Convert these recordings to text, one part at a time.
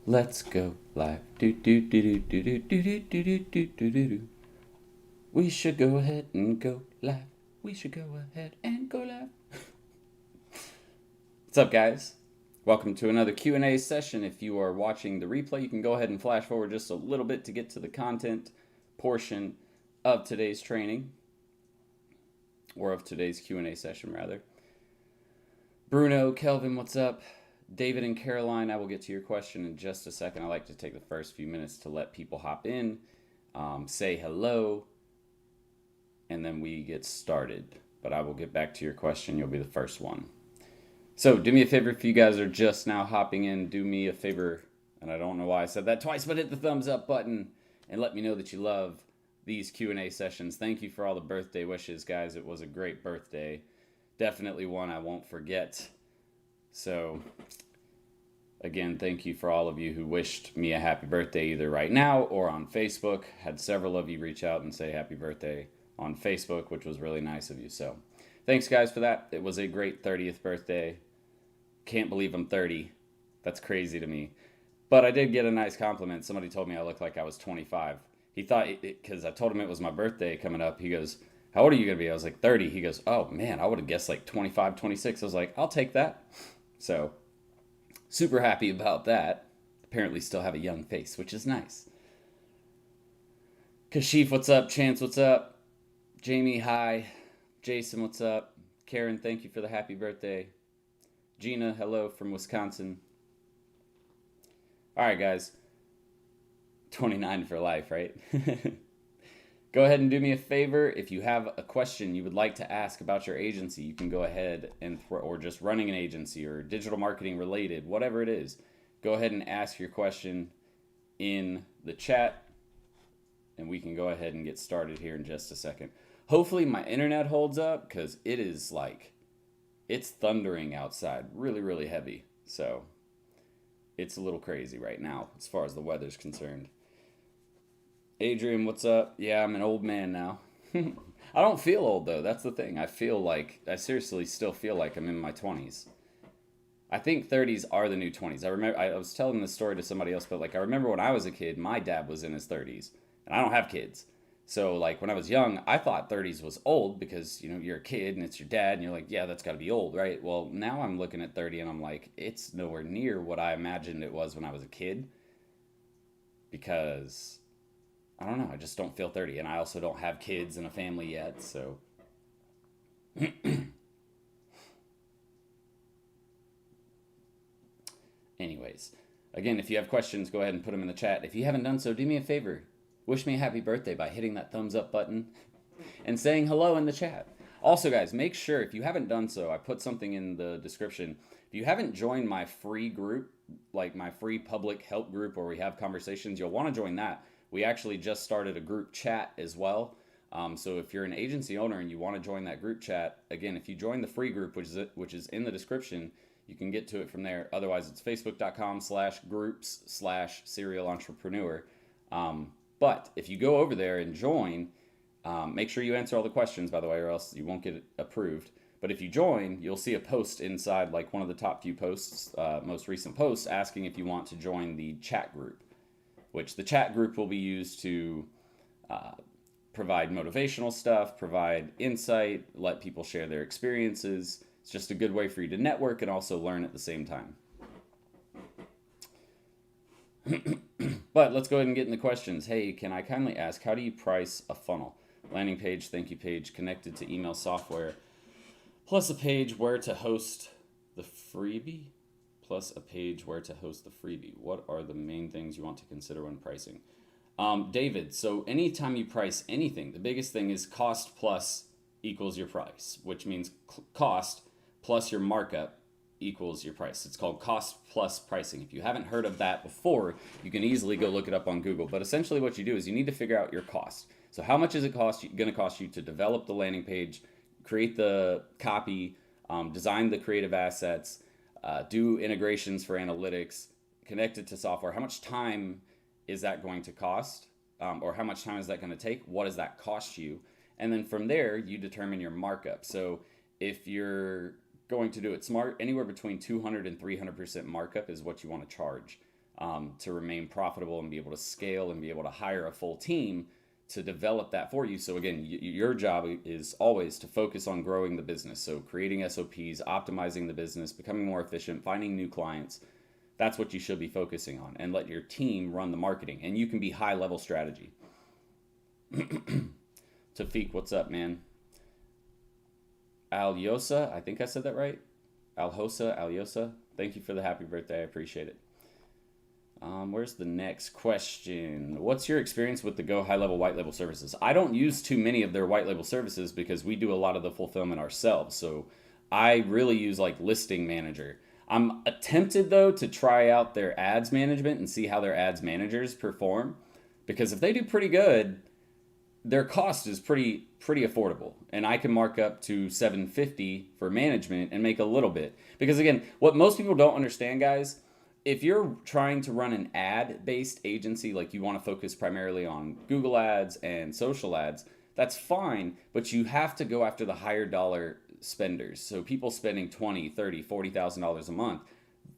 Let's go live. Do do do do do do do do do do do do do. We should go ahead and go live. We should go ahead and go live. What's up, guys? Welcome to another Q&A session. If you are watching the replay, you can go ahead and flash forward just a little bit to get to the content portion of today's training, or of today's Q&A session, rather. Bruno, Kelvin, what's up? David and Caroline, I will get to your question in just a second. I like to take the first few minutes to let people hop in, say hello, and then we get started. But I will get back to your question. You'll be the first one. So do me a favor, if you guys are just now hopping in, do me a favor, and I don't know why I said that twice, but hit the thumbs up button and let me know that you love these Q&A sessions. Thank you for all the birthday wishes, guys. It was a great birthday. Definitely one I won't forget. So, again, thank you for all of you who wished me a happy birthday either right now or on Facebook. Had several of you reach out and say happy birthday on Facebook, which was really nice of you. So, thanks, guys, for that. It was a great 30th birthday. Can't believe I'm 30. That's crazy to me. But I did get a nice compliment. Somebody told me I looked like I was 25. He thought, because I told him it was my birthday coming up, he goes, how old are you going to be? I was like, 30. He goes, oh, man, I would have guessed like 25, 26. I was like, I'll take that. So, super happy about that. Apparently still have a young face, which is nice. Kashif, what's up? Chance, what's up? Jamie, hi. Jason, what's up? Karen, thank you for the happy birthday. Gina, hello from Wisconsin. All right, guys. 29 for life, right? Go ahead and do me a favor. If you have a question you would like to ask about your agency, you can go ahead and, or just running an agency or digital marketing related, whatever it is, go ahead and ask your question in the chat, and we can go ahead and get started here in just a second. Hopefully my internet holds up, because it is like, it's thundering outside really, really heavy. So it's a little crazy right now as far as the weather's concerned. Adrian, what's up? Yeah, I'm an old man now. I don't feel old, though. That's the thing. I seriously still feel like I'm in my 20s. I think 30s are the new 20s. I was telling this story to somebody else, but like I remember when I was a kid, my dad was in his 30s, and I don't have kids. So like when I was young, I thought 30s was old because, you know, you're a kid and it's your dad and you're like, yeah, that's got to be old, right? Well, now I'm looking at 30 and I'm like, it's nowhere near what I imagined it was when I was a kid, because I don't know, I just don't feel 30, and I also don't have kids and a family yet, so. Anyways, again, if you have questions, go ahead and put them in the chat. If you haven't done so, do me a favor. Wish me a happy birthday by hitting that thumbs up button and saying hello in the chat. Also, guys, make sure, if you haven't done so, I put something in the description. If you haven't joined my free group, like my free public help group where we have conversations, you'll want to join that. We actually just started a group chat as well. So if you're an agency owner and you want to join that group chat, again, if you join the free group, which is in the description, you can get to it from there. Otherwise, it's facebook.com/groups/serial entrepreneur. But if you go over there and join, make sure you answer all the questions, by the way, or else you won't get it approved. But if you join, you'll see a post inside, like one of the top few posts, most recent posts, asking if you want to join the chat group, which the chat group will be used to provide motivational stuff, provide insight, let people share their experiences. It's just a good way for you to network and also learn at the same time. But let's go ahead and get into questions. Hey, can I kindly ask, how do you price a funnel? Landing page, thank you page, connected to email software, plus a page where to host the freebie? Plus a page where to host the freebie. What are the main things you want to consider when pricing? David, so anytime you price anything, the biggest thing is cost plus equals your price, which means cost plus your markup equals your price. It's called cost plus pricing. If you haven't heard of that before, you can easily go look it up on Google. But essentially what you do is you need to figure out your cost. So how much is it going to cost you to develop the landing page, create the copy, design the creative assets, do integrations for analytics, connect it to software? How much time is that going to cost? Or how much time is that going to take? What does that cost you? And then from there, you determine your markup. So if you're going to do it smart, anywhere between 200 and 300% markup is what you want to charge. to remain profitable and be able to scale and be able to hire a full team to develop that for you. So again, your job is always to focus on growing the business. So creating SOPs, optimizing the business, becoming more efficient, finding new clients. That's what you should be focusing on, and let your team run the marketing. And you can be high level strategy. Tafik, what's up, man? Alyosa, I think I said that right. Alyosa. Thank you for the happy birthday. I appreciate it. Where's the next question? What's your experience with the Go High Level white label services? I don't use too many of their white label services because we do a lot of the fulfillment ourselves. So I really use like Listing Manager. I'm tempted though to try out their ads management and see how their ads managers perform, because if they do pretty good, their cost is pretty affordable, and I can mark up to $750 for management and make a little bit. Because again, what most people don't understand, guys, if you're trying to run an ad-based agency, like you want to focus primarily on Google ads and social ads, that's fine, but you have to go after the higher dollar spenders. So people spending $20,000, $30,000, $40,000 a month.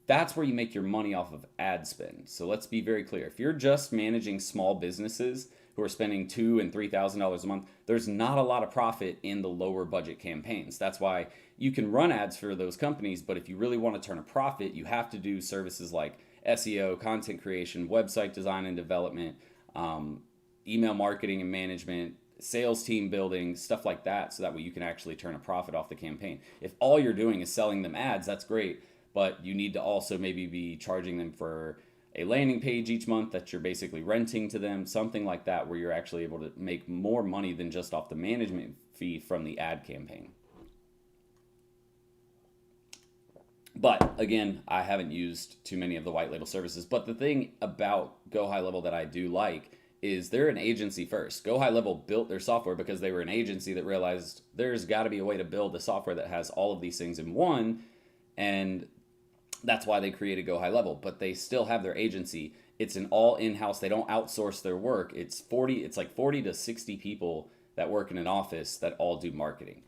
That's where you make your money off of ad spend. So let's be very clear. If you're just managing small businesses who are spending $2,000 and $3,000 a month, there's not a lot of profit in the lower budget campaigns. That's why you can run ads for those companies, but if you really want to turn a profit, you have to do services like SEO, content creation, website design and development, email marketing and management, sales team building, stuff like that, so that way you can actually turn a profit off the campaign. If all you're doing is selling them ads, that's great, but you need to also maybe be charging them for a landing page each month that you're basically renting to them, something like that, where you're actually able to make more money than just off the management fee from the ad campaign. But again, I haven't used too many of the white label services. But the thing about Go High Level that I do like is they're an agency first. Go High Level built their software because they were an agency that realized there's got to be a way to build a software that has all of these things in one, and that's why they created Go High Level. But they still have their agency. It's an all in-house. They don't outsource their work. It's like 40 to 60 people that work in an office that all do marketing.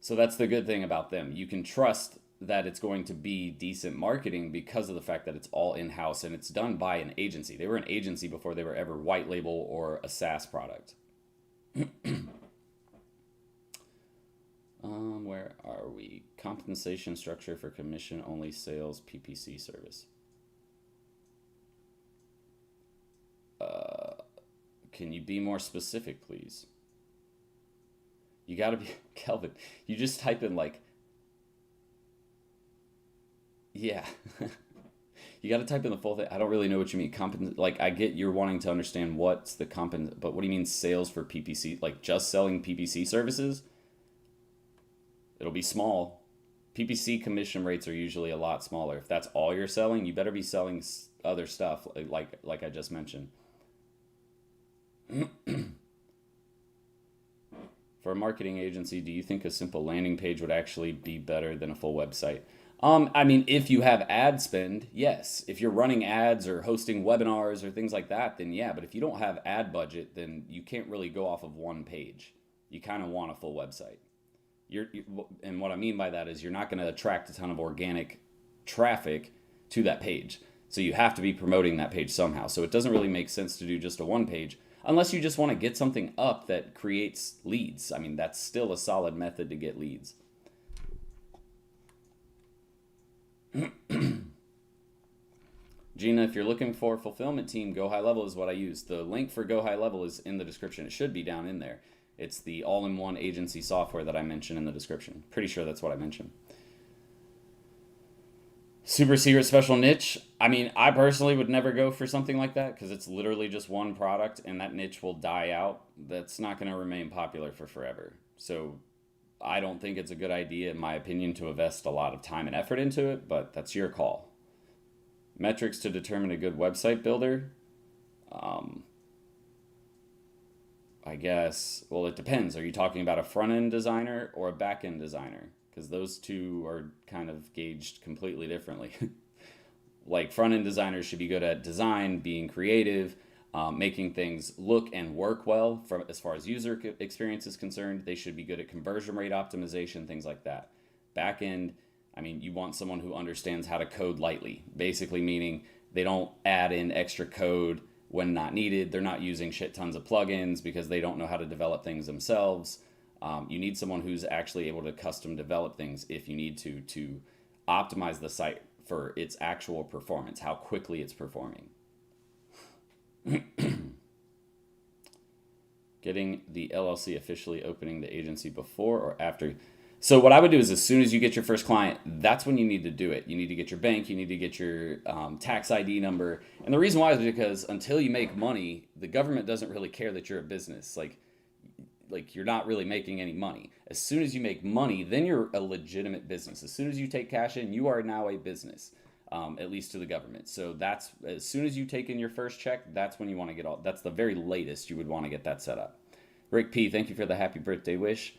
So that's the good thing about them. You can trust that it's going to be decent marketing because of the fact that it's all in-house and it's done by an agency. They were an agency before they were ever white label or a SaaS product. Where are we? Compensation structure for commission-only sales PPC service. Can you be more specific, please? You gotta be, Kelvin, you just type in like, yeah. You got to type in the full thing. I don't really know what you mean. Like, I get you're wanting to understand what's the but what do you mean sales for PPC? Like, just selling PPC services? It'll be small. PPC commission rates are usually a lot smaller. If that's all you're selling, you better be selling other stuff, like I just mentioned. For a marketing agency, do you think a simple landing page would actually be better than a full website? I mean, if you have ad spend, yes. If you're running ads or hosting webinars or things like that, then yeah. But if you don't have ad budget, then you can't really go off of one page. You kind of want a full website. And what I mean by that is you're not going to attract a ton of organic traffic to that page. So you have to be promoting that page somehow. So it doesn't really make sense to do just a one page unless you just want to get something up that creates leads. I mean, that's still a solid method to get leads. Gina, if you're looking for a fulfillment team, Go High Level is what I use. The link for Go High Level is in the description. It should be down in there. It's the all-in-one agency software that I mentioned in the description. Pretty sure that's what I mentioned. Super secret special niche. I mean, I personally would never go for something like that because it's literally just one product and that niche will die out. That's not going to remain popular for forever. So I don't think it's a good idea, in my opinion, to invest a lot of time and effort into it, but that's your call. Metrics to determine a good website builder. I guess, well, it depends. Are you talking about a front-end designer or a back-end designer? Because those two are kind of gauged completely differently. Like, front-end designers should be good at design, being creative, making things look and work well as far as user experience is concerned. They should be good at conversion rate optimization, things like that. Back end, I mean, you want someone who understands how to code lightly, basically meaning They don't add in extra code when not needed. They're not using shit tons of plugins because they don't know how to develop things themselves. You need someone who's actually able to custom develop things if you need to optimize the site for its actual performance, how quickly it's performing. Getting the LLC officially opening the agency before or after. So what I would do is as soon as you get your first client, that's when you need to do it. You need to get your bank, you need to get your tax ID number. And the reason why is because until you make money, the government doesn't really care that you're a business. Like you're not really making any money. As soon as you make money, then you're a legitimate business. As soon as you take cash in, you are now a business, at least to the government. So that's as soon as you take in your first check, that's when you want to get all. That's the very latest you would want to get that set up. Rick P, thank you for the happy birthday wish.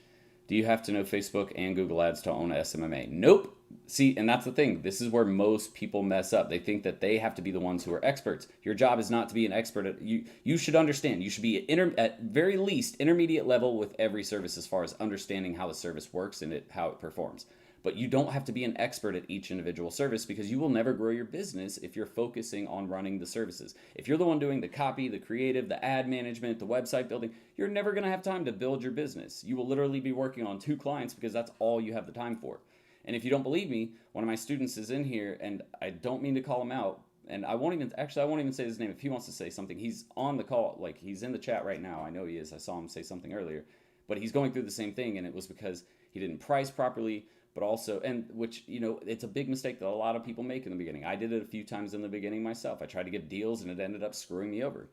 Do you have to know Facebook and Google Ads to own a Smma? Nope. See, and that's the thing. This is where most people mess up. They think that they have to be the ones who are experts. Your job is not to be an expert. You should understand. You should be at very least intermediate level with every service as far as understanding how the service works and how it performs. But you don't have to be an expert at each individual service because you will never grow your business if you're focusing on running the services. If you're the one doing the copy, the creative, the ad management, the website building, you're never going to have time to build your business. You will literally be working on 2 clients because that's all you have the time for. And if you don't believe me, one of my students is in here, and I don't mean to call him out, and I won't even say his name. If he wants to say something, he's on the call, like he's in the chat right now. I know he is. I saw him say something earlier, but he's going through the same thing, and it was because he didn't price properly, but also, and which, it's a big mistake that a lot of people make in the beginning. I did it a few times in the beginning myself. I tried to give deals, and it ended up screwing me over.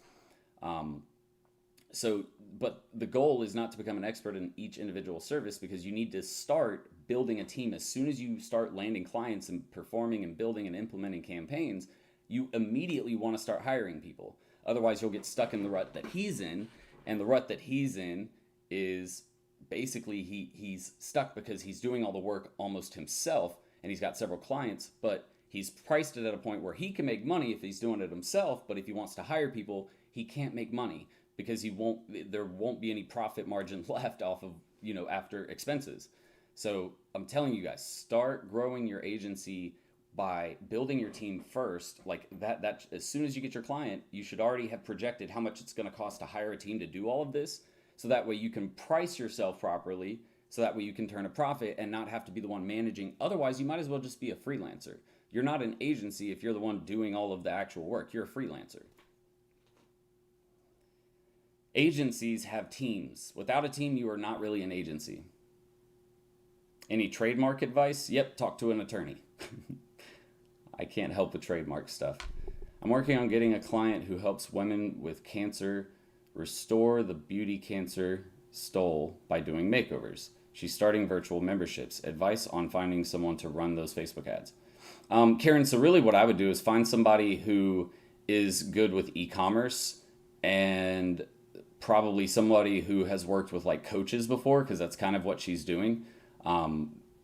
But the goal is not to become an expert in each individual service because you need to start building a team. As soon as you start landing clients and performing and building and implementing campaigns, you immediately want to start hiring people. Otherwise, you'll get stuck in the rut that he's in. And the rut that he's in is basically he's stuck because he's doing all the work almost himself and he's got several clients, but he's priced it at a point where he can make money if he's doing it himself. But if he wants to hire people, he can't make money because there won't be any profit margin left off of, after expenses. So I'm telling you guys, start growing your agency by building your team first. Like that as soon as you get your client, you should already have projected how much it's going to cost to hire a team to do all of this. So that way you can price yourself properly. So that way you can turn a profit and not have to be the one managing. Otherwise, you might as well just be a freelancer. You're not an agency if you're the one doing all of the actual work. You're a freelancer. Agencies have teams. Without a team, you are not really an agency. Any trademark advice? Yep, talk to an attorney. I can't help with trademark stuff. I'm working on getting a client who helps women with cancer restore the beauty cancer stole by doing makeovers. She's starting virtual memberships. Advice on finding someone to run those Facebook ads. Karen, so really what I would do is find somebody who is good with e-commerce and probably somebody who has worked with like coaches before, because that's kind of what she's doing.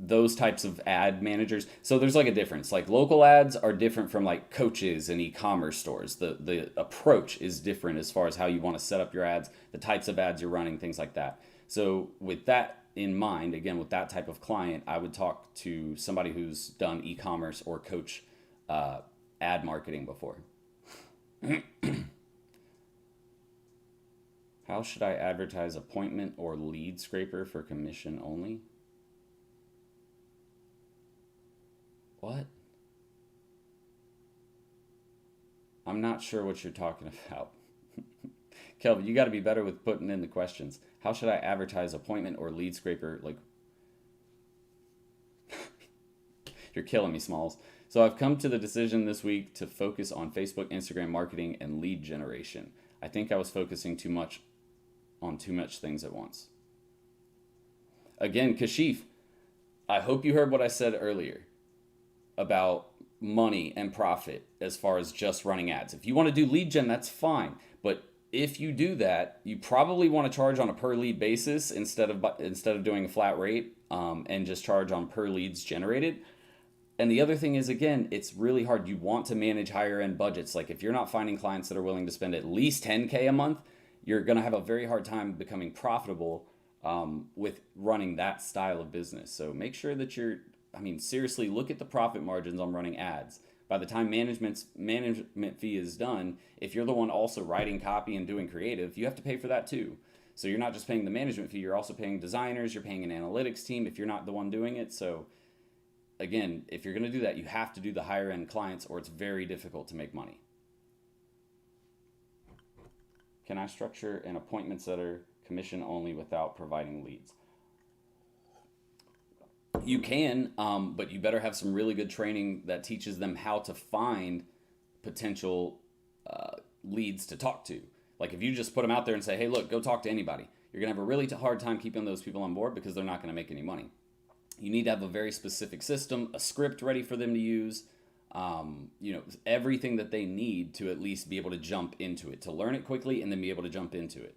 Those types of ad managers. So there's like a difference. Like local ads are different from like coaches and e-commerce stores. The approach is different as far as how you want to set up your ads, the types of ads you're running, things like that. So with that in mind, again, with that type of client, I would talk to somebody who's done e-commerce or coach ad marketing before. How should I advertise appointment or lead scraper for commission only? What? I'm not sure what you're talking about. Kelvin, you got to be better with putting in the questions. How should I advertise appointment or lead scraper? Like, you're killing me, Smalls. So I've come to the decision this week to focus on Facebook, Instagram marketing, and lead generation. I think I was focusing too much on too much things at once. Again, Kashif, I hope you heard what I said earlier about money and profit as far as just running ads. If you want to do lead gen, that's fine. But if you do that, you probably want to charge on a per lead basis instead of doing a flat rate and just charge on per leads generated. And the other thing is, again, it's really hard. You want to manage higher end budgets. Like if you're not finding clients that are willing to spend at least $10K a month, you're going to have a very hard time becoming profitable with running that style of business. So make sure that seriously look at the profit margins on running ads. By the time management fee is done, if you're the one also writing copy and doing creative, you have to pay for that too. So you're not just paying the management fee, you're also paying designers, you're paying an analytics team if you're not the one doing it. So again, if you're going to do that, you have to do the higher end clients or it's very difficult to make money. Can I structure an appointment setter commission only without providing leads? You can, but you better have some really good training that teaches them how to find potential leads to talk to. Like if you just put them out there and say, hey, look, go talk to anybody, you're going to have a really hard time keeping those people on board because they're not going to make any money. You need to have a very specific system, a script ready for them to use, everything that they need to at least be able to jump into it, to learn it quickly and then be able to jump into it.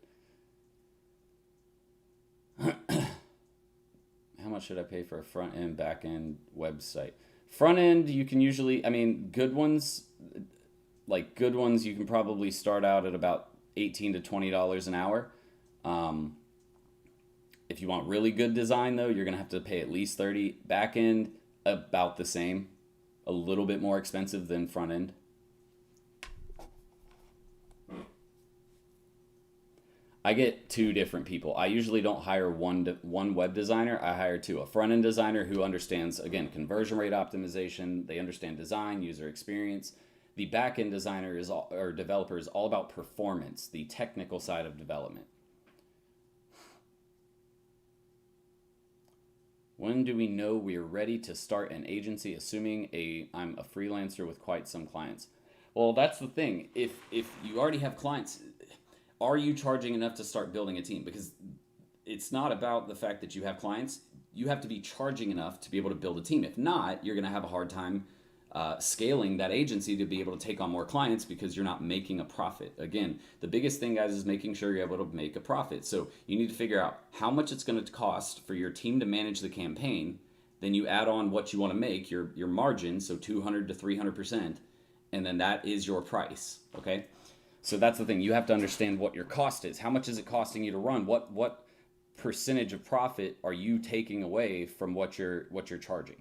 How much should I pay for a front end, back end website? Front end, you can usually, good ones, you can probably start out at about $18 to $20 an hour. If you want really good design though, you're gonna have to pay at least $30. Back end, about the same, a little bit more expensive than front end. I get two different people. I usually don't hire one web designer. I hire two. A front-end designer who understands, again, conversion rate optimization. They understand design, user experience. The back-end designer or developer is all about performance, the technical side of development. When do we know we're ready to start an agency, assuming I'm a freelancer with quite some clients? Well, that's the thing. If you already have clients, are you charging enough to start building a team? Because it's not about the fact that you have clients. You have to be charging enough to be able to build a team. If not, you're going to have a hard time scaling that agency to be able to take on more clients because you're not making a profit. Again, the biggest thing, guys, is making sure you're able to make a profit. So you need to figure out how much it's going to cost for your team to manage the campaign. Then you add on what you want to make, your margin, so 200 to 300%, and then that is your price, okay? So that's the thing. You have to understand what your cost is. How much is it costing you to run? What percentage of profit are you taking away from what you're charging?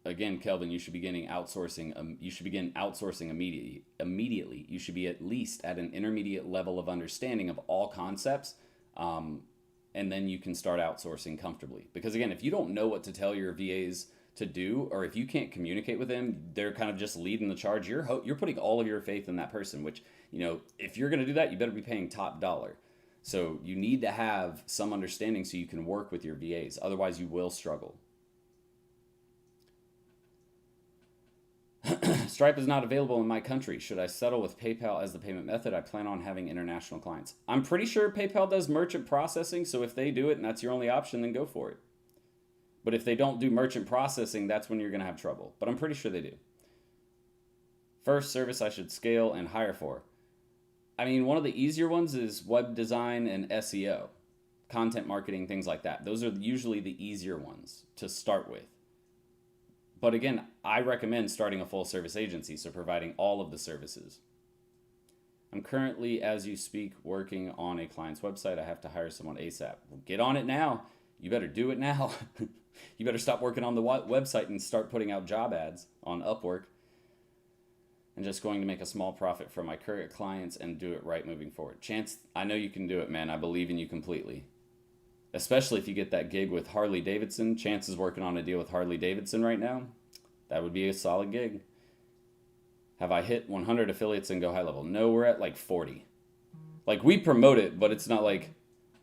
Again, Kelvin, you should be getting outsourcing. You should begin outsourcing immediately. You should be at least at an intermediate level of understanding of all concepts. And then you can start outsourcing comfortably. Because again, if you don't know what to tell your VAs to do, or if you can't communicate with them, they're kind of just leading the charge. You're putting all of your faith in that person, which, if you're going to do that, you better be paying top dollar. So you need to have some understanding so you can work with your VAs. Otherwise, you will struggle. Stripe is not available in my country. Should I settle with PayPal as the payment method? I plan on having international clients. I'm pretty sure PayPal does merchant processing, so if they do it and that's your only option, then go for it. But if they don't do merchant processing, that's when you're going to have trouble. But I'm pretty sure they do. First service I should scale and hire for. One of the easier ones is web design and SEO, content marketing, things like that. Those are usually the easier ones to start with. But again, I recommend starting a full service agency, so providing all of the services. I'm currently, as you speak, working on a client's website. I have to hire someone ASAP. Well, get on it now. You better do it now. You better stop working on the website and start putting out job ads on Upwork. I'm just going to make a small profit from my current clients and do it right moving forward. Chance, I know you can do it, man. I believe in you completely. Especially if you get that gig with Harley Davidson. Chance is working on a deal with Harley Davidson right now. That would be a solid gig. Have I hit 100 affiliates and go high level? No, we're at like 40. We promote it, but it's not like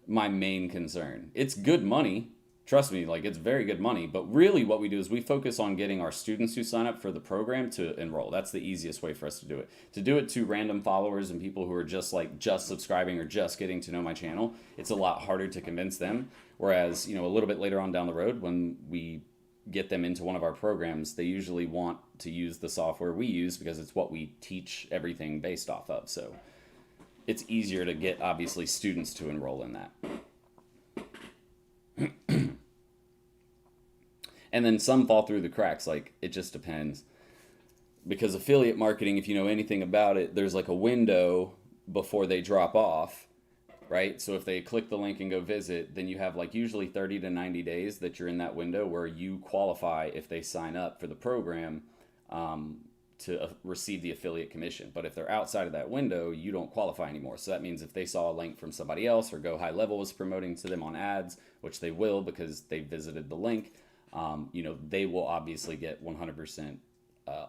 my main concern. It's good money. Trust me, it's very good money. But really what we do is we focus on getting our students who sign up for the program to enroll. That's the easiest way for us to do it. To do it to random followers and people who are just subscribing or just getting to know my channel, it's a lot harder to convince them. Whereas, a little bit later on down the road, when we get them into one of our programs, they usually want to use the software we use because it's what we teach everything based off of. So it's easier to get, obviously, students to enroll in that. And then some fall through the cracks. It just depends. Because affiliate marketing, if you know anything about it, there's a window before they drop off. right? So if they click the link and go visit, then you have like usually 30 to 90 days that you're in that window where you qualify if they sign up for the program to receive the affiliate commission. But if they're outside of that window, you don't qualify anymore. So that means if they saw a link from somebody else or Go High Level was promoting to them on ads, which they will because they visited the link, they will obviously get 100%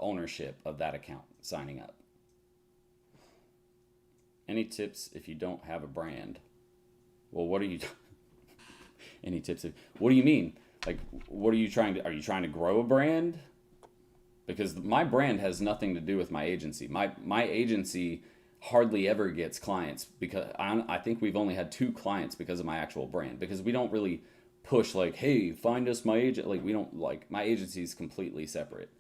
ownership of that account signing up. Any tips if you don't have a brand? Well, what are you? Any tips? What do you mean? Like, what are you trying to? Are you trying to grow a brand? Because my brand has nothing to do with my agency. My agency hardly ever gets clients because I think we've only had 2 clients because of my actual brand. Because we don't really push like, hey, find us my agent. Like we don't like my agency is completely separate.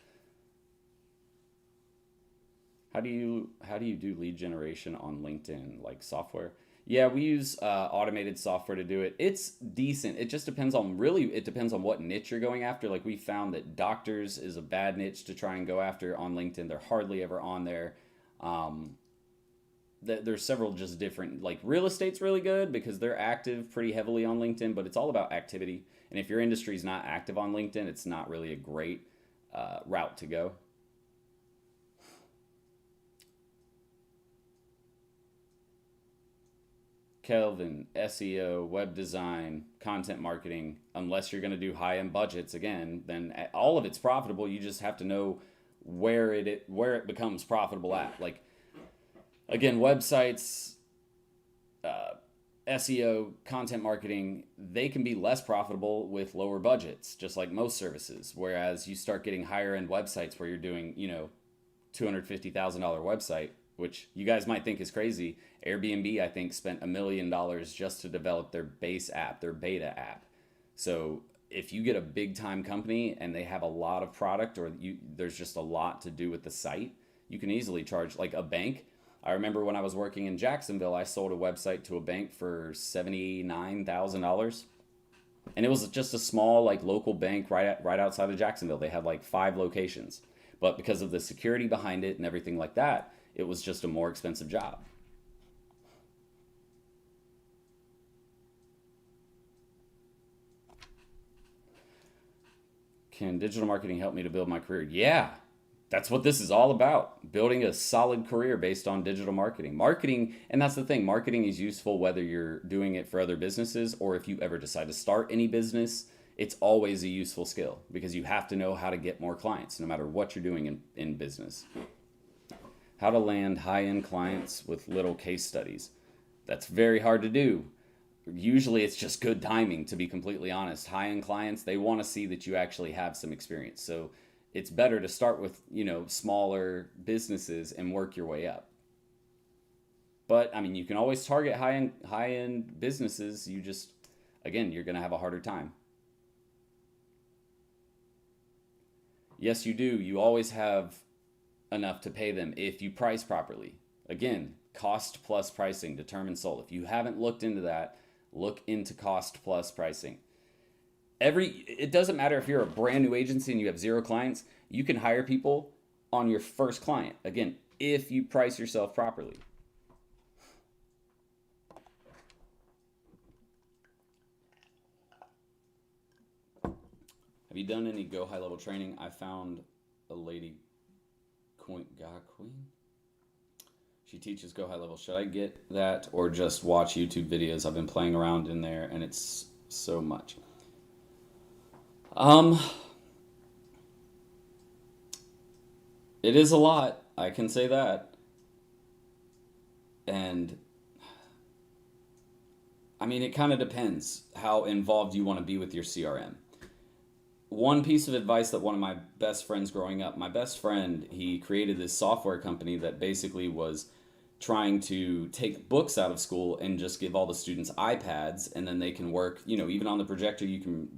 How do you do lead generation on LinkedIn, like software? Yeah, we use automated software to do it. It's decent. It just depends on what niche you're going after. Like we found that doctors is a bad niche to try and go after on LinkedIn. They're hardly ever on there. There's several just different, like real estate's really good because they're active pretty heavily on LinkedIn, but it's all about activity. And if your industry is not active on LinkedIn, it's not really a great route to go. Kelvin, SEO, web design, content marketing, unless you're going to do high-end budgets again, then all of it's profitable. You just have to know where it becomes profitable at. Like, again, websites, SEO, content marketing, they can be less profitable with lower budgets, just like most services. Whereas you start getting higher-end websites where you're doing, $250,000 website, which you guys might think is crazy. Airbnb, I think, spent $1 million just to develop their base app, their beta app. So if you get a big time company and they have a lot of product or there's just a lot to do with the site, you can easily charge like a bank. I remember when I was working in Jacksonville, I sold a website to a bank for $79,000. And it was just a small like local bank right outside of Jacksonville. They had like 5 locations. But because of the security behind it and everything like that, it was just a more expensive job. Can digital marketing help me to build my career? Yeah, that's what this is all about. Building a solid career based on digital marketing. Marketing, and that's the thing, marketing is useful whether you're doing it for other businesses or if you ever decide to start any business. It's always a useful skill because you have to know how to get more clients no matter what you're doing in business. How to land high-end clients with little case studies. That's very hard to do. Usually it's just good timing, to be completely honest. High-end clients, they want to see that you actually have some experience. So it's better to start with, smaller businesses and work your way up. But I mean, you can always target high-end businesses. You just, again, you're going to have a harder time. Yes, you do. You always have enough to pay them if you price properly. Again, cost plus pricing determines sold. If you haven't looked into that, look into cost plus pricing. It doesn't matter if you're a brand new agency and you have 0 clients, you can hire people on your first client. Again, if you price yourself properly. Have you done any Go High Level training? I found a lady, Queen. She teaches Go High Level. Should I get that or just watch YouTube videos? I've been playing around in there and it's so much. It is a lot. I can say that. And I mean, it kind of depends how involved you want to be with your CRM. One piece of advice that one of my best friends growing up, my best friend, he created this software company that basically was trying to take books out of school and just give all the students iPads, and then they can work, even on the projector, you can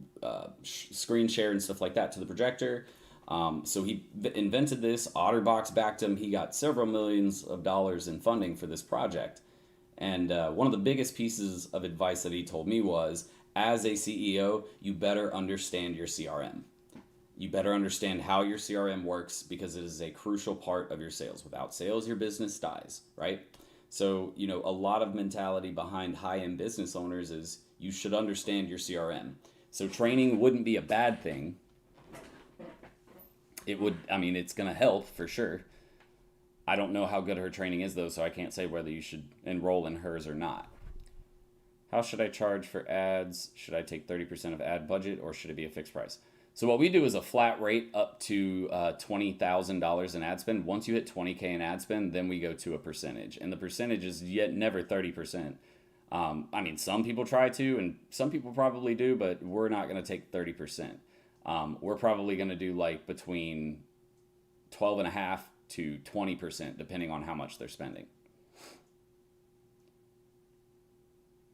screen share and stuff like that to the projector. So he invented this, OtterBox backed him, he got several millions of dollars in funding for this project. And one of the biggest pieces of advice that he told me was, as a CEO, you better understand your CRM. You better understand how your CRM works because it is a crucial part of your sales. Without sales, your business dies, right? So, a lot of mentality behind high-end business owners is you should understand your CRM. So training wouldn't be a bad thing. It would, it's going to help for sure. I don't know how good her training is though, so I can't say whether you should enroll in hers or not. How should I charge for ads? Should I take 30% of ad budget or should it be a fixed price? So what we do is a flat rate up to $20,000 in ad spend. Once you hit 20K in ad spend, then we go to a percentage. And the percentage is yet never 30%. Some people try to, and some people probably do, but we're not going to take 30%. We're probably going to do like between 12.5 to 20%, depending on how much they're spending.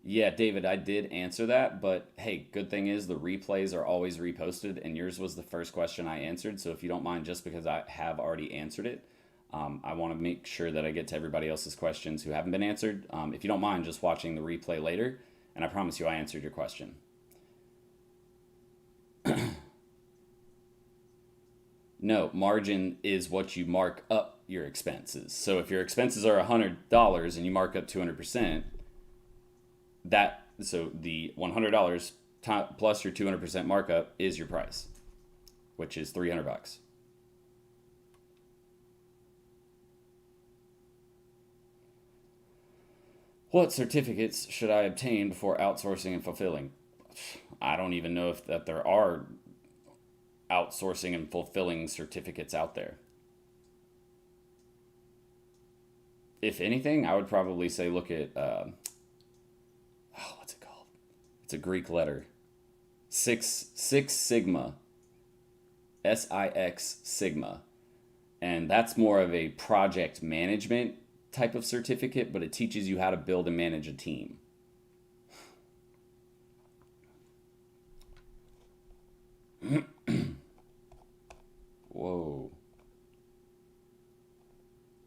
Yeah, David, I did answer that, but hey, good thing is the replays are always reposted, and yours was the first question I answered. So if you don't mind, just because I have already answered it, I want to make sure that I get to everybody else's questions who haven't been answered. If you don't mind just watching the replay later, and I promise you I answered your question. No, margin is what you mark up your expenses. So if your expenses are $100 and you mark up 200%, so the $100 plus your 200% markup is your price, which is $300. What certificates should I obtain before outsourcing and fulfilling? I don't even know if that there are outsourcing and fulfilling certificates out there. If anything, I would probably say look at what's it called? It's a Greek letter. Six Sigma. SIX Sigma. And that's more of a project management type of certificate, but it teaches you how to build and manage a team. Whoa.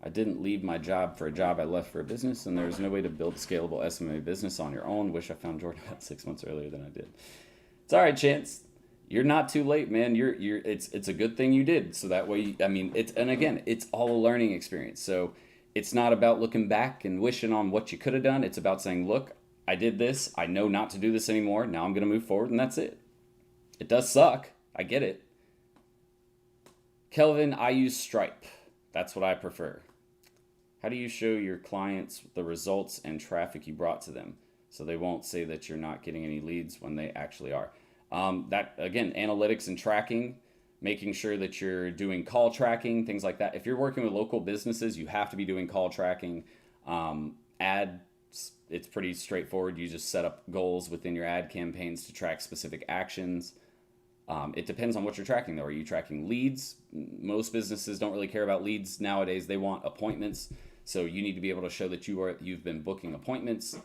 I didn't leave my job for a job. I left for a business, and there's no way to build a scalable Smma business on your own. Wish I found Jordan about 6 months earlier than I did. It's all right, Chance. You're not too late, man. It's a good thing you did. So that way, it's all a learning experience. So it's not about looking back and wishing on what you could have done. It's about saying, look, I did this. I know not to do this anymore. Now I'm going to move forward, and that's it. It does suck. I get it. Kelvin, I use Stripe. That's what I prefer. How do you show your clients the results and traffic you brought to them so they won't say that you're not getting any leads when they actually are? That, again, analytics and tracking, making sure that you're doing call tracking, things like that. If you're working with local businesses, you have to be doing call tracking. Ads, it's pretty straightforward. You just set up goals within your ad campaigns to track specific actions. It depends on what you're tracking, though. Are you tracking leads? Most businesses don't really care about leads nowadays. They want appointments. So you need to be able to show that you've been booking appointments.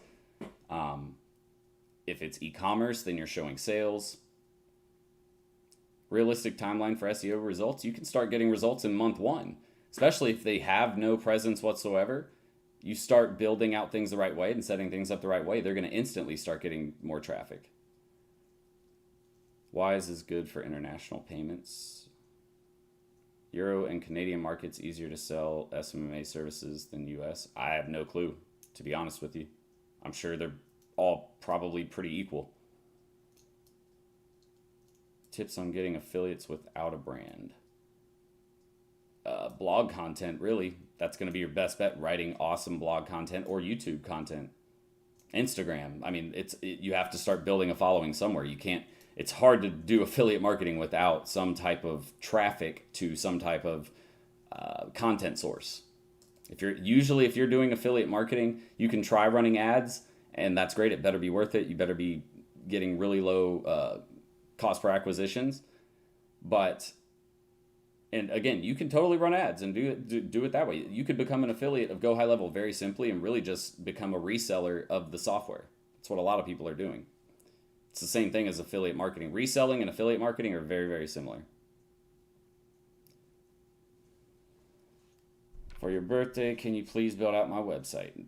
If it's e-commerce, then you're showing sales. Realistic timeline for SEO results. You can start getting results in month 1, especially if they have no presence whatsoever. You start building out things the right way and setting things up the right way, they're going to instantly start getting more traffic. Wise is good for international payments. Euro and Canadian markets easier to sell Smma services than US. I have no clue, to be honest with you. I'm sure they're all probably pretty equal. Tips on getting affiliates without a brand. Blog content, really. That's going to be your best bet. Writing awesome blog content or YouTube content. Instagram. You have to start building a following somewhere. You can't. It's hard to do affiliate marketing without some type of traffic to some type of content source. If you're doing affiliate marketing, you can try running ads, and that's great. It better be worth it. You better be getting really low cost per acquisitions. And again, you can totally run ads and do it that way. You could become an affiliate of Go High Level very simply and really just become a reseller of the software. That's what a lot of people are doing. It's the same thing as affiliate marketing. Reselling and affiliate marketing are very, very similar. For your birthday, can you please build out my website?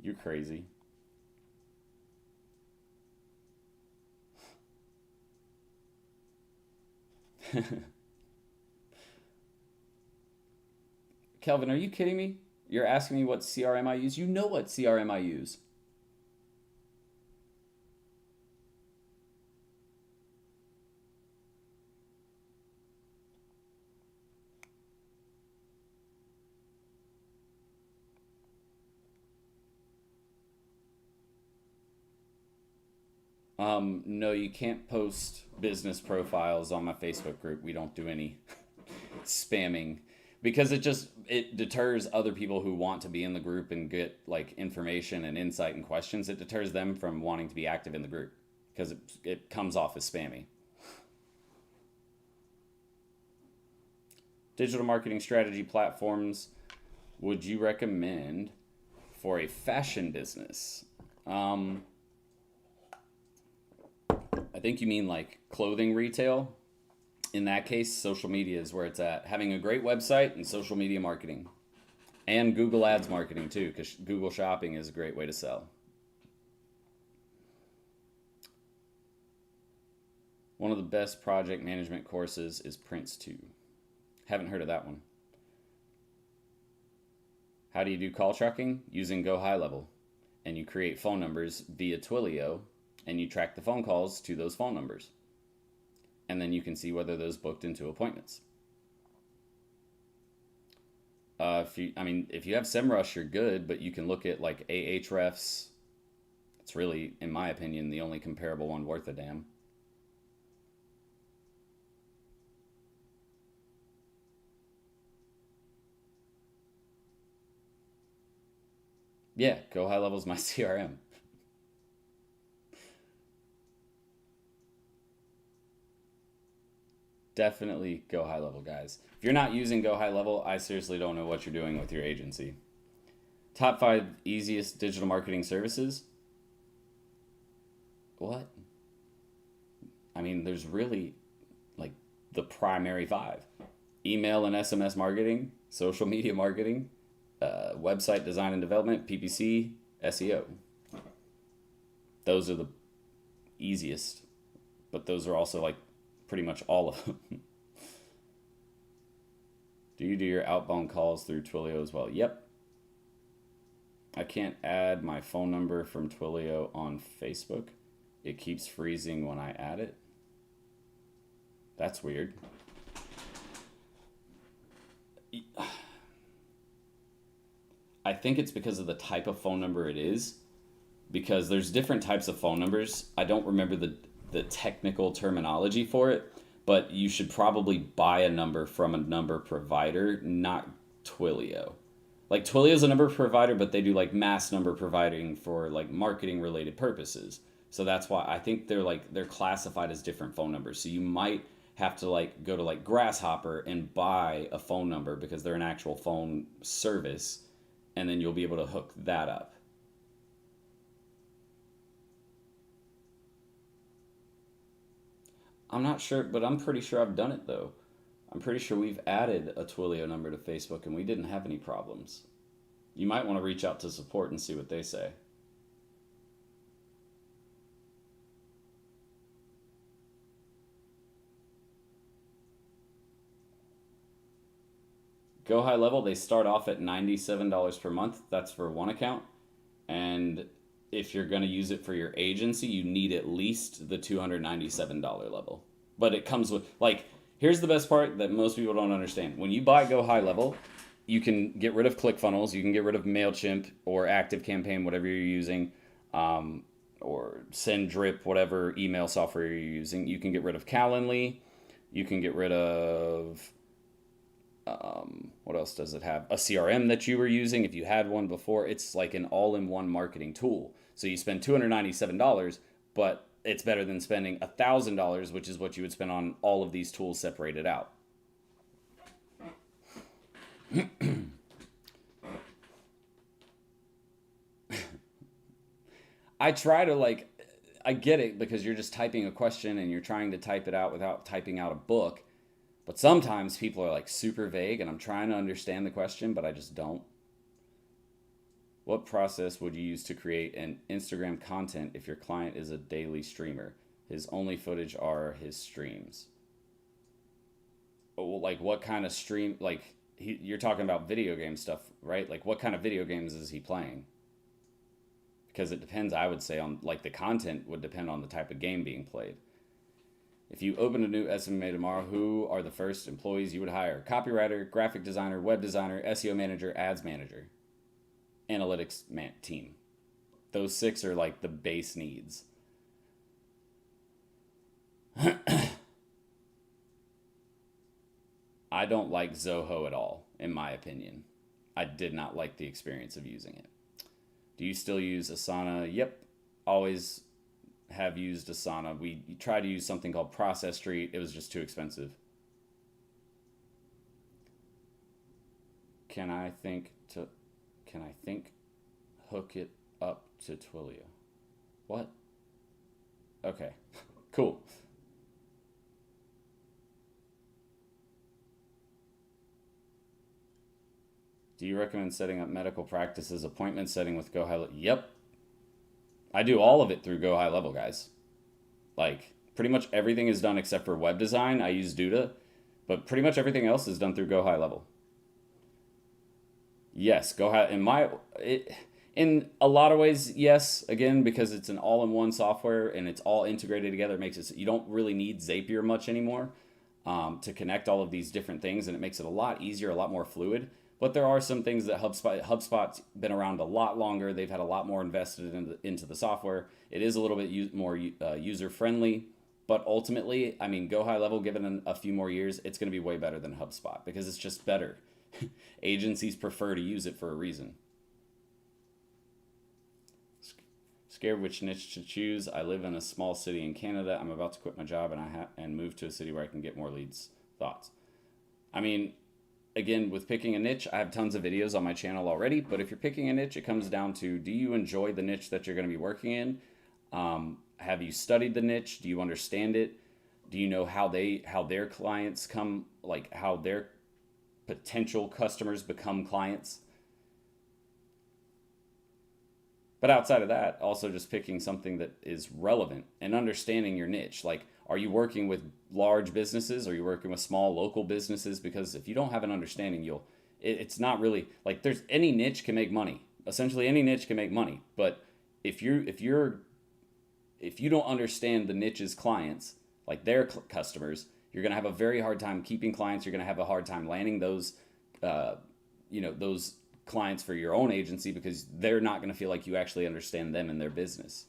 You're crazy. Kelvin, are you kidding me? You're asking me what CRM I use? You know what CRM I use. No, you can't post business profiles on my Facebook group. We don't do any spamming because it deters other people who want to be in the group and get like information and insight and questions. It deters them from wanting to be active in the group because it comes off as spammy. Digital marketing strategy platforms would you recommend for a fashion business? I think you mean like clothing retail. In that case, social media is where it's at. Having a great website and social media marketing. And Google Ads marketing too, because Google Shopping is a great way to sell. One of the best project management courses is Prince 2. Haven't heard of that one. How do you do call tracking? Using Go High Level. And you create phone numbers via Twilio, and you track the phone calls to those phone numbers. And then you can see whether those booked into appointments. If you have SEMrush, you're good, but you can look at like Ahrefs. It's really, in my opinion, the only comparable one worth a damn. Yeah, Go High Level is my CRM. Definitely Go High Level, guys. If you're not using Go High Level, I seriously don't know what you're doing with your agency. Top 5 easiest digital marketing services? What? I mean, there's really like the primary 5. Email and SMS marketing, social media marketing, website design and development, PPC, SEO. Those are the easiest, but those are also like pretty much all of them. Do you do your outbound calls through Twilio as well? Yep. I can't add my phone number from Twilio on Facebook. It keeps freezing when I add it. That's weird. I think it's because of the type of phone number it is, because there's different types of phone numbers. I don't remember the technical terminology for it, but you should probably buy a number from a number provider, not Twilio. Like Twilio is a number provider, but they do like mass number providing for like marketing related purposes. So that's why I think they're classified as different phone numbers. So you might have to like go to like Grasshopper and buy a phone number because they're an actual phone service, and then you'll be able to hook that up. I'm not sure, but I'm pretty sure I've done it though. I'm pretty sure we've added a Twilio number to Facebook and we didn't have any problems. You might want to reach out to support and see what they say. Go High Level, they start off at $97 per month. That's for one account. And if you're going to use it for your agency, you need at least the $297 level. But it comes with, like, here's the best part that most people don't understand. When you buy Go High Level, you can get rid of ClickFunnels, you can get rid of MailChimp or ActiveCampaign, whatever you're using, or SendDrip, whatever email software you're using. You can get rid of Calendly. You can get rid of, what else does it have? A CRM that you were using if you had one before. It's like an all-in-one marketing tool. So you spend $297, but it's better than spending $1,000, which is what you would spend on all of these tools separated out. I try to like, I get it because you're just typing a question and you're trying to type it out without typing out a book. But sometimes people are like super vague and I'm trying to understand the question, but I just don't. What process would you use to create an Instagram content if your client is a daily streamer? His only footage are his streams. Like what kind of stream? Like you're talking about video game stuff, right? Like what kind of video games is he playing? Because it depends, I would say, on like the content would depend on the type of game being played. If you open a new Smma tomorrow, who are the first employees you would hire? Copywriter, graphic designer, web designer, SEO manager, ads manager, analytics team. Those 6 are like the base needs. I don't like Zoho at all, in my opinion. I did not like the experience of using it. Do you still use Asana? Yep. Always have used Asana. We tried to use something called Process Street. It was just too expensive. Can I think hook it up to Twilio? What? Okay. Cool. Do you recommend setting up medical practices appointment setting with Go High Level? Yep. I do all of it through Go High Level, guys. Like, pretty much everything is done except for web design. I use Duda, but pretty much everything else is done through Go High Level. Yes, Go High. In a lot of ways, yes. Again, because it's an all-in-one software and it's all integrated together, it makes it so you don't really need Zapier much anymore to connect all of these different things, and it makes it a lot easier, a lot more fluid. But there are some things that HubSpot's been around a lot longer. They've had a lot more invested into the software. It is a little bit more user-friendly. But ultimately, I mean, Go High Level, given a few more years, it's going to be way better than HubSpot because it's just better. Agencies prefer to use it for a reason. Scared which niche to choose. I live in a small city in Canada. I'm about to quit my job and move to a city where I can get more leads. Thoughts? I mean, again, with picking a niche, I have tons of videos on my channel already, but if you're picking a niche, it comes down to, do you enjoy the niche that you're going to be working in? Have you studied the niche? Do you understand it? Do you know how their clients come, like how their potential customers become clients? But outside of that, also just picking something that is relevant and understanding your niche. Like, are you working with large businesses? Are you working with small local businesses? Because if you don't have an understanding, it's not really like any niche can make money. Essentially, any niche can make money. But if you don't understand the niche's clients, like their customers, you're going to have a very hard time keeping clients. You're going to have a hard time landing those clients for your own agency because they're not going to feel like you actually understand them and their business.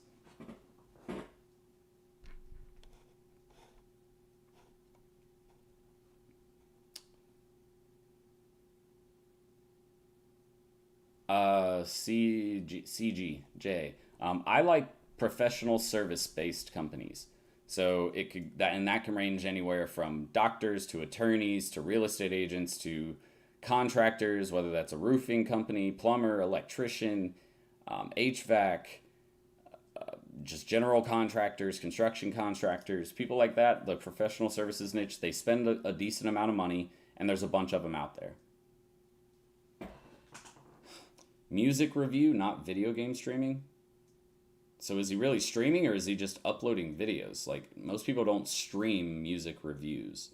CGJ. I like professional service-based companies. So that can range anywhere from doctors to attorneys to real estate agents to contractors, whether that's a roofing company, plumber, electrician, HVAC, just general contractors, construction contractors, people like that. The professional services niche, they spend a decent amount of money, and there's a bunch of them out there. Music review, not video game streaming. So is he really streaming or is he just uploading videos? Like, most people don't stream music reviews.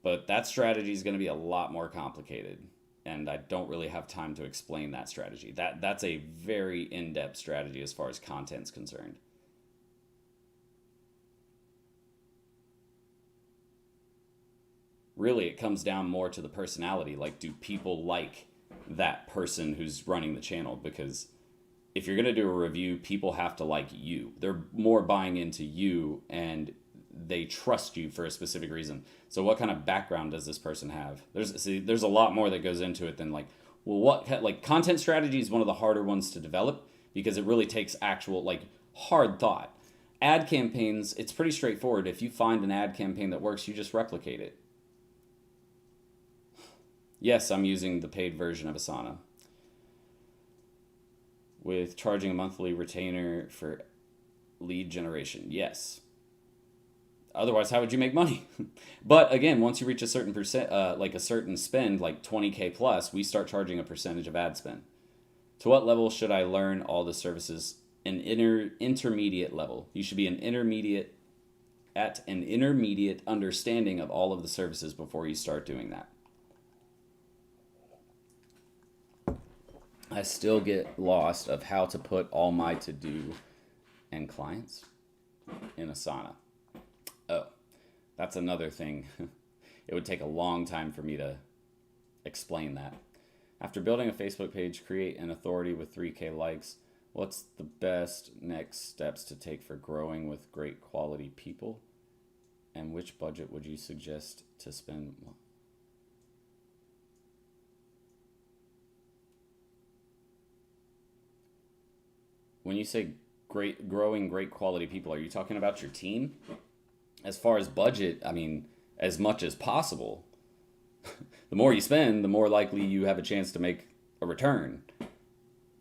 But that strategy is going to be a lot more complicated. And I don't really have time to explain that strategy. That's a very in-depth strategy as far as content's concerned. Really, it comes down more to the personality. Like, do people like that person who's running the channel? Because if you're going to do a review, people have to like you. They're more buying into you and they trust you for a specific reason. So what kind of background does this person have? There's a lot more that goes into it than content strategy is one of the harder ones to develop because it really takes actual hard thought. Ad campaigns, it's pretty straightforward. If you find an ad campaign that works, you just replicate it. Yes, I'm using the paid version of Asana. With charging a monthly retainer for lead generation. Yes. Otherwise, how would you make money? But again, once you reach a certain percent, a certain spend, like 20K plus, we start charging a percentage of ad spend. To what level should I learn all the services? An intermediate level. You should be at an intermediate understanding of all of the services before you start doing that. I still get lost of how to put all my to-do and clients in Asana. Oh, that's another thing. It would take a long time for me to explain that. After building a Facebook page, create an authority with 3K likes. What's the best next steps to take for growing with great quality people? And which budget would you suggest to spend? When you say growing great quality people, are you talking about your team? As far as budget, I mean, as much as possible. The more you spend, the more likely you have a chance to make a return,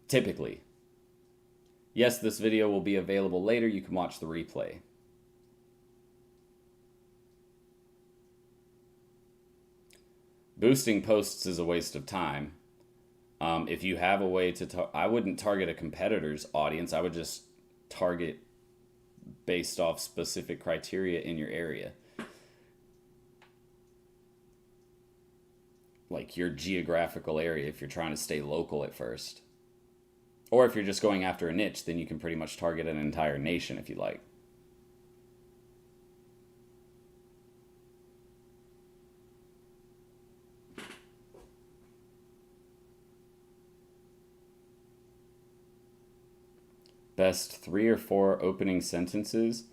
typically. Yes, this video will be available later. You can watch the replay. Boosting posts is a waste of time. If you have a way to, I wouldn't target a competitor's audience. I would just target based off specific criteria in your area. Like your geographical area, if you're trying to stay local at first. Or if you're just going after a niche, then you can pretty much target an entire nation if you like. Best 3 or 4 opening sentences.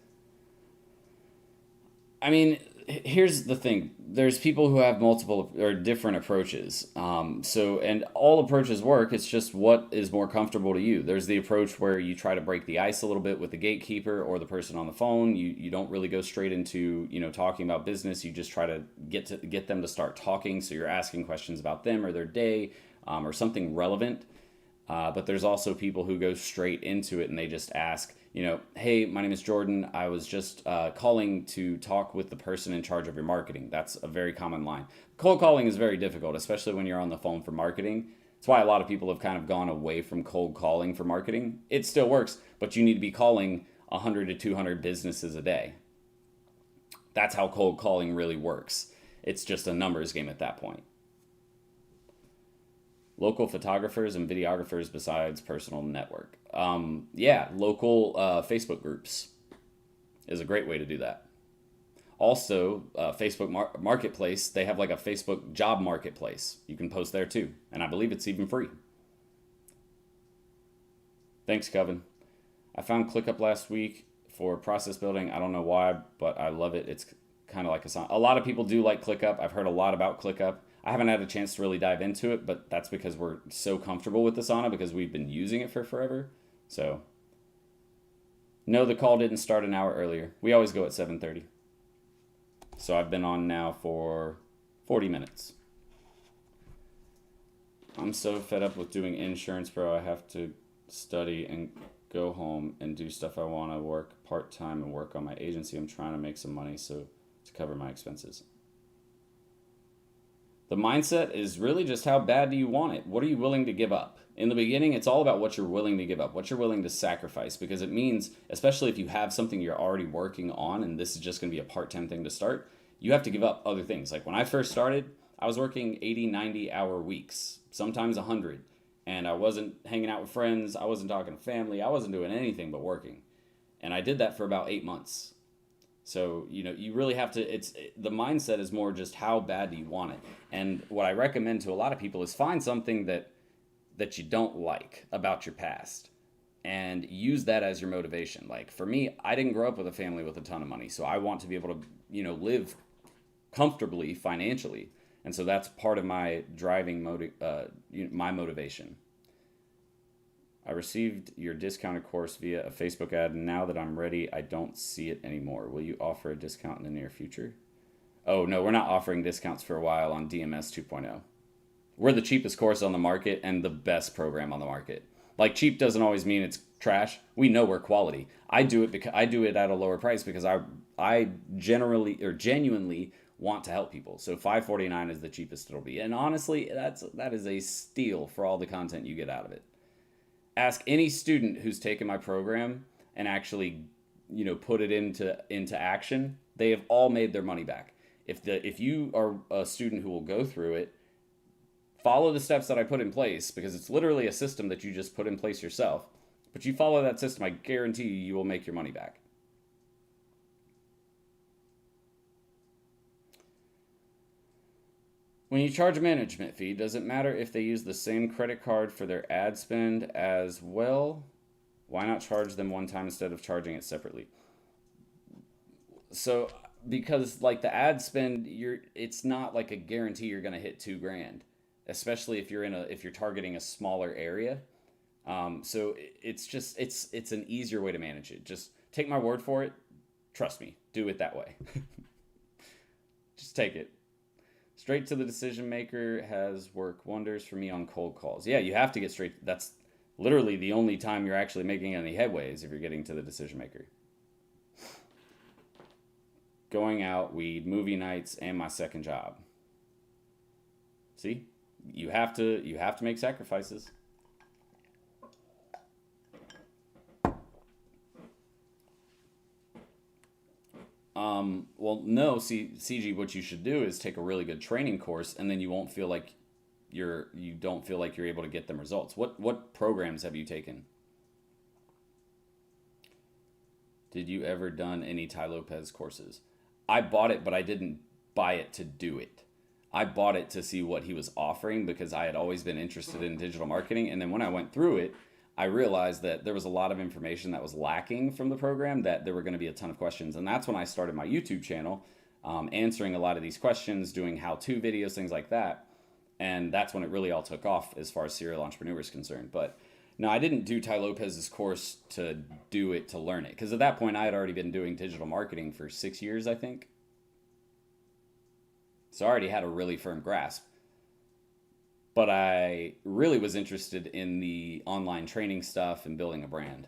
I mean, here's the thing. There's people who have multiple or different approaches. And all approaches work. It's just what is more comfortable to you. There's the approach where you try to break the ice a little bit with the gatekeeper or the person on the phone. You don't really go straight into, talking about business. You just try to get them to start talking. So you're asking questions about them or their day, or something relevant. But there's also people who go straight into it and they just ask, hey, my name is Jordan. I was just calling to talk with the person in charge of your marketing. That's a very common line. Cold calling is very difficult, especially when you're on the phone for marketing. That's why a lot of people have kind of gone away from cold calling for marketing. It still works, but you need to be calling 100 to 200 businesses a day. That's how cold calling really works. It's just a numbers game at that point. Local photographers and videographers besides personal network. Local Facebook groups is a great way to do that. Also, Facebook Marketplace, they have like a Facebook job marketplace. You can post there too. And I believe it's even free. Thanks, Kevin. I found ClickUp last week for process building. I don't know why, but I love it. It's kind of like a lot of people do like ClickUp. I've heard a lot about ClickUp. I haven't had a chance to really dive into it, but that's because we're so comfortable with Asana because we've been using it for forever. So, no, the call didn't start an hour earlier. We always go at 7:30. So I've been on now for 40 minutes. I'm so fed up with doing insurance, bro. I have to study and go home and do stuff I want to work part-time and work on my agency. I'm trying to make some money to cover my expenses. The mindset is really just how bad do you want it? What are you willing to give up? In the beginning, it's all about what you're willing to give up, what you're willing to sacrifice, because it means, especially if you have something you're already working on and this is just going to be a part-time thing to start, you have to give up other things. Like when I first started, I was working 80, 90-hour weeks, sometimes 100, and I wasn't hanging out with friends, I wasn't talking to family, I wasn't doing anything but working. And I did that for about 8 months. So, you really have to, the mindset is more just how bad do you want it? And what I recommend to a lot of people is find something that you don't like about your past and use that as your motivation. Like for me, I didn't grow up with a family with a ton of money. So I want to be able to, live comfortably financially. And so that's part of my driving my motivation. I received your discounted course via a Facebook ad, and now that I'm ready, I don't see it anymore. Will you offer a discount in the near future? Oh, no, we're not offering discounts for a while on DMS 2.0. We're the cheapest course on the market and the best program on the market. Like, cheap doesn't always mean it's trash. We know we're quality. I do it at a lower price because I genuinely want to help people. So $549 is the cheapest it'll be. And honestly, that is a steal for all the content you get out of it. Ask any student who's taken my program and actually, put it into action. They have all made their money back. If you are a student who will go through it, follow the steps that I put in place, because it's literally a system that you just put in place yourself. But you follow that system, I guarantee you will make your money back. When you charge a management fee, does it matter if they use the same credit card for their ad spend as well? Why not charge them one time instead of charging it separately? So, because like the ad spend, it's not like a guarantee you're going to hit $2,000, especially if you're targeting a smaller area. So it's an easier way to manage it. Just take my word for it. Trust me, do it that way. Just take it. Straight to the decision maker has worked wonders for me on cold calls. Yeah, you have to get straight. That's literally the only time you're actually making any headway is if you're getting to the decision maker. Going out, weed, movie nights, and my second job. See? You have to make sacrifices. Well, no, CG, what you should do is take a really good training course, and then you won't feel like you don't feel like you're able to get them results. What programs have you taken? Did you ever done any Ty Lopez courses? I bought it, but I didn't buy it to do it. I bought it to see what he was offering because I had always been interested in digital marketing. And then when I went through it, I realized that there was a lot of information that was lacking from the program, that there were going to be a ton of questions. And that's when I started my YouTube channel, answering a lot of these questions, doing how-to videos, things like that. And that's when it really all took off as far as serial entrepreneur is concerned. But no, I didn't do Ty Lopez's course to do it, to learn it. Because at that point, I had already been doing digital marketing for 6 years, I think. So I already had a really firm grasp. But I really was interested in the online training stuff and building a brand.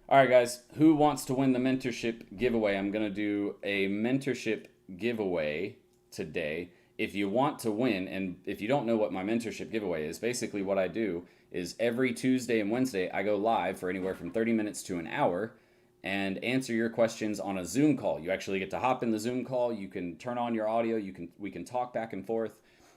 All right, guys, who wants to win the mentorship giveaway? I'm going to do a mentorship giveaway today. If you want to win, and if you don't know what my mentorship giveaway is, basically what I do is every Tuesday and Wednesday, I go live for anywhere from 30 minutes to an hour and answer your questions on a Zoom call. You actually get to hop in the Zoom call. You can turn on your audio. We can talk back and forth,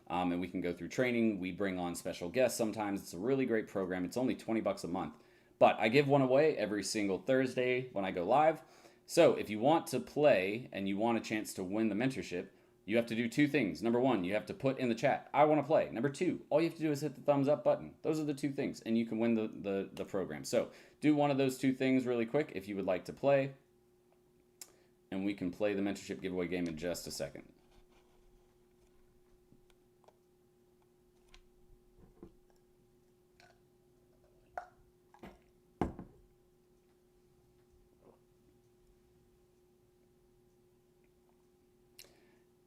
and we can go through training. We bring on special guests sometimes. It's a really great program. It's only $20 a month. But I give one away every single Thursday when I go live. So if you want to play and you want a chance to win the mentorship, you have to do two things. Number one, you have to put in the chat, I want to play. Number two, all you have to do is hit the thumbs up button. Those are the two things, and you can win the program. So do one of those two things really quick if you would like to play, and we can play the mentorship giveaway game in just a second.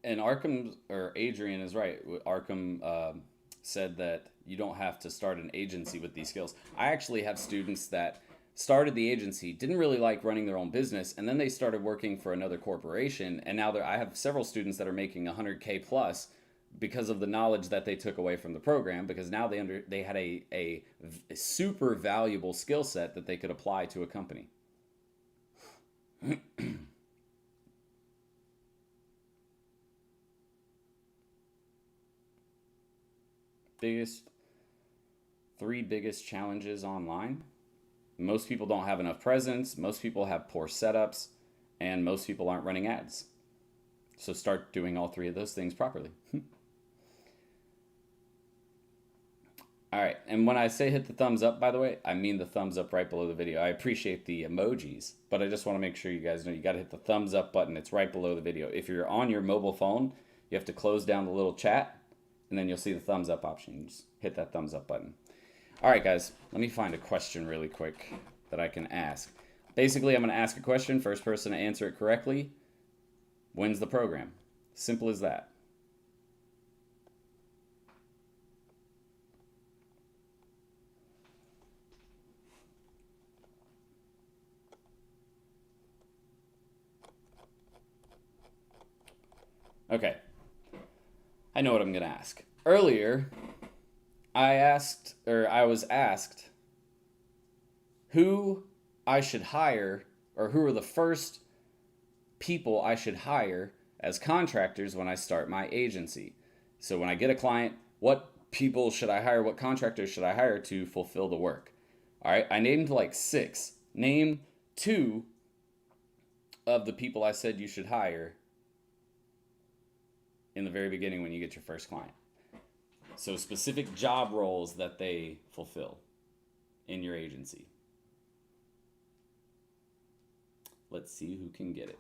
And Adrian is right. Arkham said that you don't have to start an agency with these skills. I actually have students that started the agency, didn't really like running their own business, and then they started working for another corporation. And now I have several students that are making 100K plus because of the knowledge that they took away from the program, because now they had a super valuable skill set that they could apply to a company. Three biggest challenges online. Most people don't have enough presence. Most people have poor setups, and most people aren't running ads. So start doing all three of those things properly. All right, and when I say hit the thumbs up, by the way, I mean the thumbs up right below the video. I appreciate the emojis, but I just want to make sure you guys know you got to hit the thumbs up button. It's right below the video. If you're on your mobile phone, you have to close down the little chat, and then you'll see the thumbs up option. You just hit that thumbs up button. All right, guys, let me find a question really quick that I can ask. Basically, I'm going to ask a question. First person to answer it correctly wins the program. Simple as that. Okay. I know what I'm going to ask. Earlier, I was asked who I should hire, or who are the first people I should hire as contractors when I start my agency. So when I get a client, what people should I hire? What contractors should I hire to fulfill the work? All right, I named like 6. Name 2 of the people I said you should hire in the very beginning when you get your first client. So specific job roles that they fulfill in your agency. Let's see who can get it.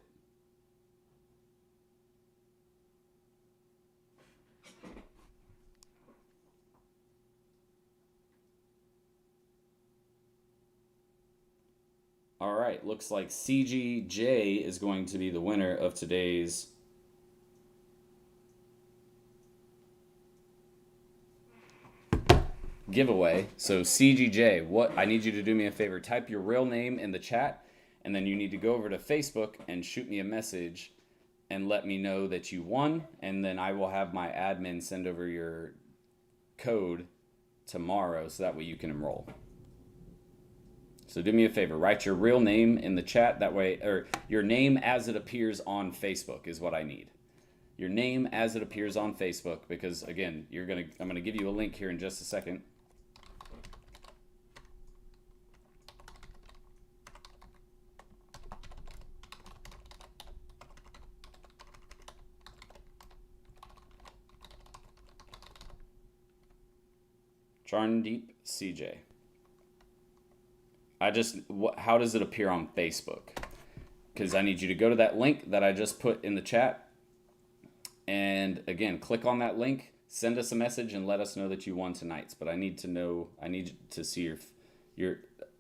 All right, looks like CGJ is going to be the winner of today's giveaway. So CGJ, what I need you to do me a favor, type your real name in the chat, and then you need to go over to Facebook and shoot me a message and let me know that you won, and then I will have my admin send over your code tomorrow so that way you can enroll. So do me a favor, write your real name in the chat, that way, or your name as it appears on Facebook is what I need. Your name as it appears on Facebook, because again, I'm gonna give you a link here in just a second. Charndeep CJ. How does it appear on Facebook? Because I need you to go to that link that I just put in the chat. And again, click on that link, send us a message and let us know that you won tonight's. But I need to see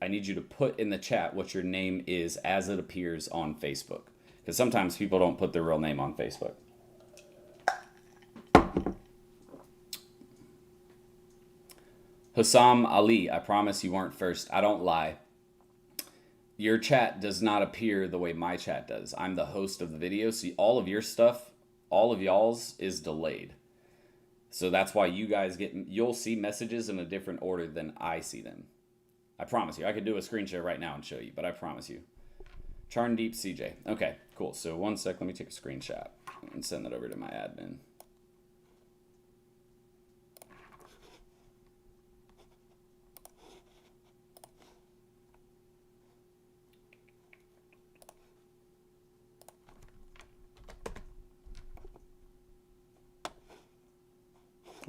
I need you to put in the chat what your name is as it appears on Facebook. Because sometimes people don't put their real name on Facebook. Hussam Ali, I promise you weren't first. I don't lie. Your chat does not appear the way my chat does. I'm the host of the video, so all of your stuff, all of y'all's is delayed. So that's why you'll see messages in a different order than I see them. I promise you. I could do a screen share right now and show you, but I promise you. Charndeep CJ. Okay, cool. So one sec, let me take a screenshot and send that over to my admin.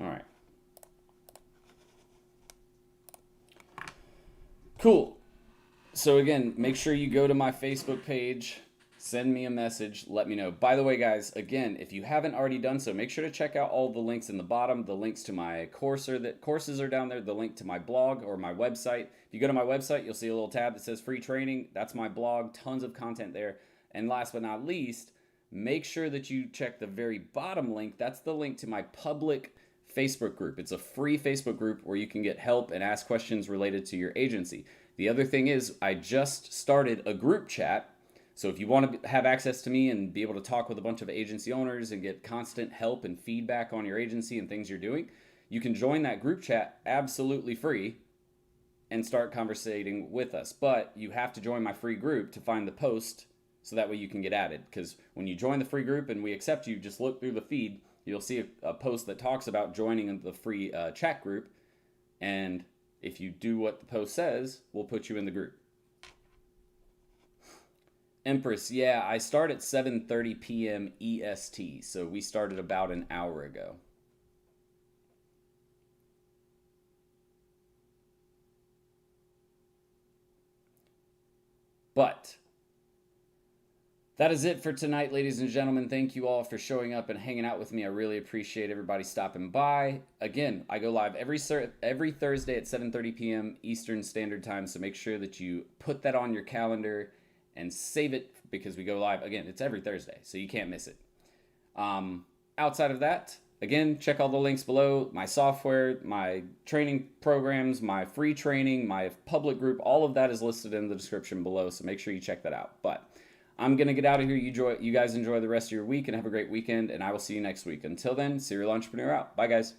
All right. Cool. So again, make sure you go to my Facebook page, send me a message, let me know. By the way, guys, again, if you haven't already done so, make sure to check out all the links in the bottom. The links to my courses are down there. The link to my blog or my website. If you go to my website, you'll see a little tab that says free training. That's my blog. Tons of content there. And last but not least, make sure that you check the very bottom link. That's the link to my public Facebook group. It's a free Facebook group where you can get help and ask questions related to your agency. The other thing is I just started a group chat. So if you want to have access to me and be able to talk with a bunch of agency owners and get constant help and feedback on your agency and things you're doing, you can join that group chat absolutely free and start conversating with us. But you have to join my free group to find the post so that way you can get added. Because when you join the free group and we accept you, just look through the feed. You'll see a post that talks about joining the free chat group. And if you do what the post says, we'll put you in the group. Empress, yeah, I start at 7:30 p.m. EST. So we started about an hour ago. But that is it for tonight, ladies and gentlemen. Thank you all for showing up and hanging out with me. I really appreciate everybody stopping by. Again, I go live every Thursday at 7:30 p.m. Eastern Standard Time, so make sure that you put that on your calendar and save it because we go live. Again, it's every Thursday, so you can't miss it. Outside of that, again, check all the links below. My software, my training programs, my free training, my public group, all of that is listed in the description below, so make sure you check that out. But I'm going to get out of here. You guys enjoy the rest of your week and have a great weekend, and I will see you next week. Until then, Serial Entrepreneur out. Bye, guys.